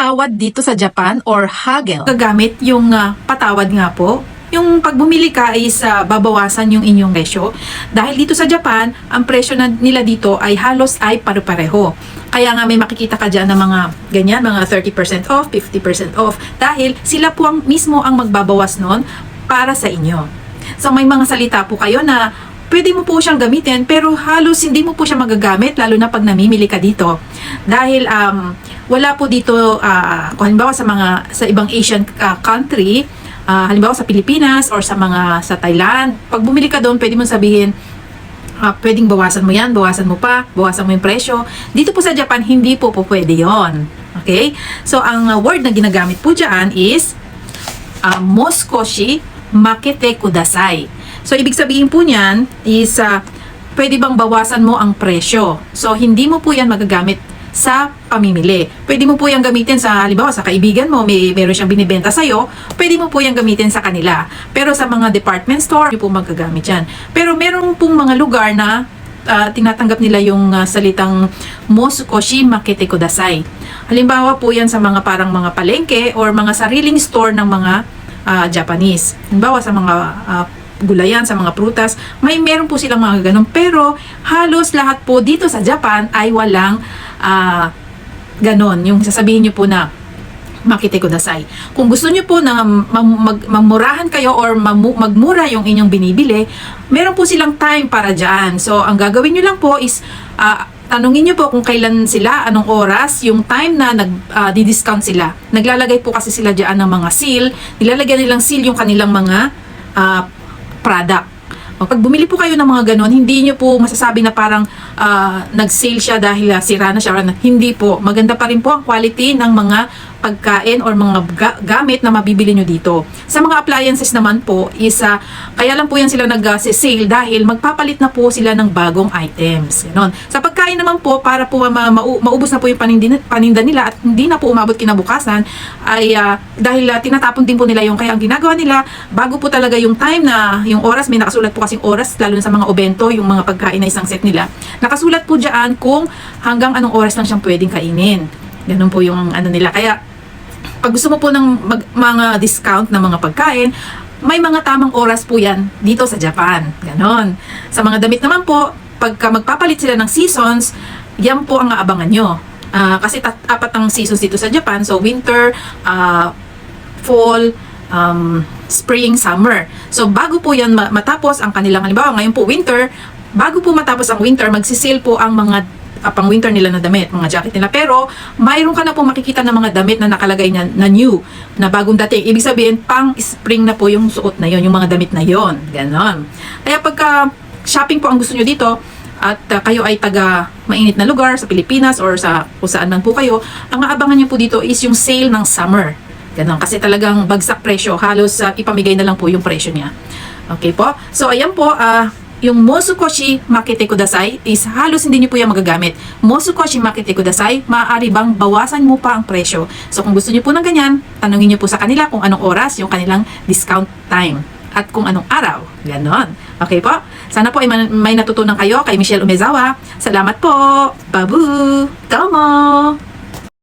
patawad dito sa Japan or hagel? Gagamit yung patawad nga po. Yung pag bumili ka is babawasan yung inyong presyo. Dahil dito sa Japan, ang presyo nila dito ay halos ay pare-pareho. Kaya nga may makikita ka dyan ng mga ganyan, mga 30% off, 50% off. Dahil sila po mismo ang magbabawas nun para sa inyo. So may mga salita po kayo na pwede mo po siyang gamitin pero halos hindi mo po siya magagamit lalo na pag namimili ka dito. Dahil wala po dito kung halimbawa sa ibang Asian country, halimbawa sa Pilipinas or sa Thailand, pag bumili ka doon pwede mo sabihin pwedeng bawasan mo yan, bawasan mo yung presyo. Dito po sa Japan hindi po pwede yon. Okay? So ang word na ginagamit po dyan is moskoshi makete kudasai. So, ibig sabihin po niyan is, pwede bang bawasan mo ang presyo? So, hindi mo po yan magagamit sa pamimili. Pwede mo po yan gamitin sa, halimbawa, sa kaibigan mo, meron siyang binibenta sa'yo, pwede mo po yan gamitin sa kanila. Pero sa mga department store, hindi po magagamit yan. Pero meron pong mga lugar na tinatanggap nila yung salitang mosukoshi makete kudasai. Halimbawa po yan sa mga parang mga palengke or mga sariling store ng mga Japanese. Halimbawa sa mga gulayan, sa mga prutas, meron po silang mga ganun. Pero halos lahat po dito sa Japan ay walang ganon. Yung sasabihin nyo po na makite kudasai. Kung gusto nyo po na magmurahan kayo or magmura yung inyong binibili, meron po silang time para dyan. So, ang gagawin nyo lang po is tanungin nyo po kung kailan sila, anong oras, yung time na di-discount sila. Naglalagay po kasi sila dyan ng mga seal. Nilalagyan nilang seal yung kanilang mga product. Pag bumili po kayo ng mga ganon, hindi nyo po masasabi na parang nag-sale siya dahil sira na siya. Hindi po. Maganda pa rin po ang quality ng mga pagkain or mga gamit na mabibili nyo dito. Sa mga appliances naman po is kaya lang po yan sila nag-sale dahil magpapalit na po sila ng bagong items. Ganon. Sa pagkain naman po, para po maubos na po yung paninda nila at hindi na po umabot kinabukasan ay dahil tinatapon din po nila yung kaya ang ginagawa nila bago po talaga yung time na yung oras, may nakasulat po kasing oras lalo na sa mga obento, yung mga pagkain na isang set nila. Nakasulat po dyan kung hanggang anong oras lang siyang pwedeng kainin. Ganun po yung ano nila. Kaya, pag gusto mo po ng mga discount na mga pagkain, may mga tamang oras po yan dito sa Japan. Ganon. Sa mga damit naman po, pagka magpapalit sila ng seasons, yan po ang aabangan nyo. Kasi apat ang seasons dito sa Japan. So, winter, fall, spring, summer. So, bago po yan matapos ang kanilang, halimbawa, ngayon po winter, bago po matapos ang winter, magsisale po ang mga pang winter nila na damit, mga jacket nila. Pero, mayroon ka na po makikita ng mga damit na nakalagay na new, na bagong dating. Ibig sabihin, pang spring na po yung suot na yon, yung mga damit na yon. Ganon. Kaya pagka shopping po ang gusto nyo dito, at kayo ay taga mainit na lugar sa Pilipinas or sa kung saan man po kayo, ang aabangan nyo po dito is yung sale ng summer. Ganon. Kasi talagang bagsak presyo. Halos ipamigay na lang po yung presyo niya. Okay po? So, ayan po, yung mosukoshi makete kudasai is halos hindi niyo po yan magagamit. Mosukoshi makete kudasai, maaari bang bawasan mo pa ang presyo? So kung gusto niyo po ng ganyan, tanungin niyo po sa kanila kung anong oras yung kanilang discount time at kung anong araw. Ganon. Okay po? Sana po ay may natutunan kayo kay Michelle Umezawa. Salamat po. Babu! Domo!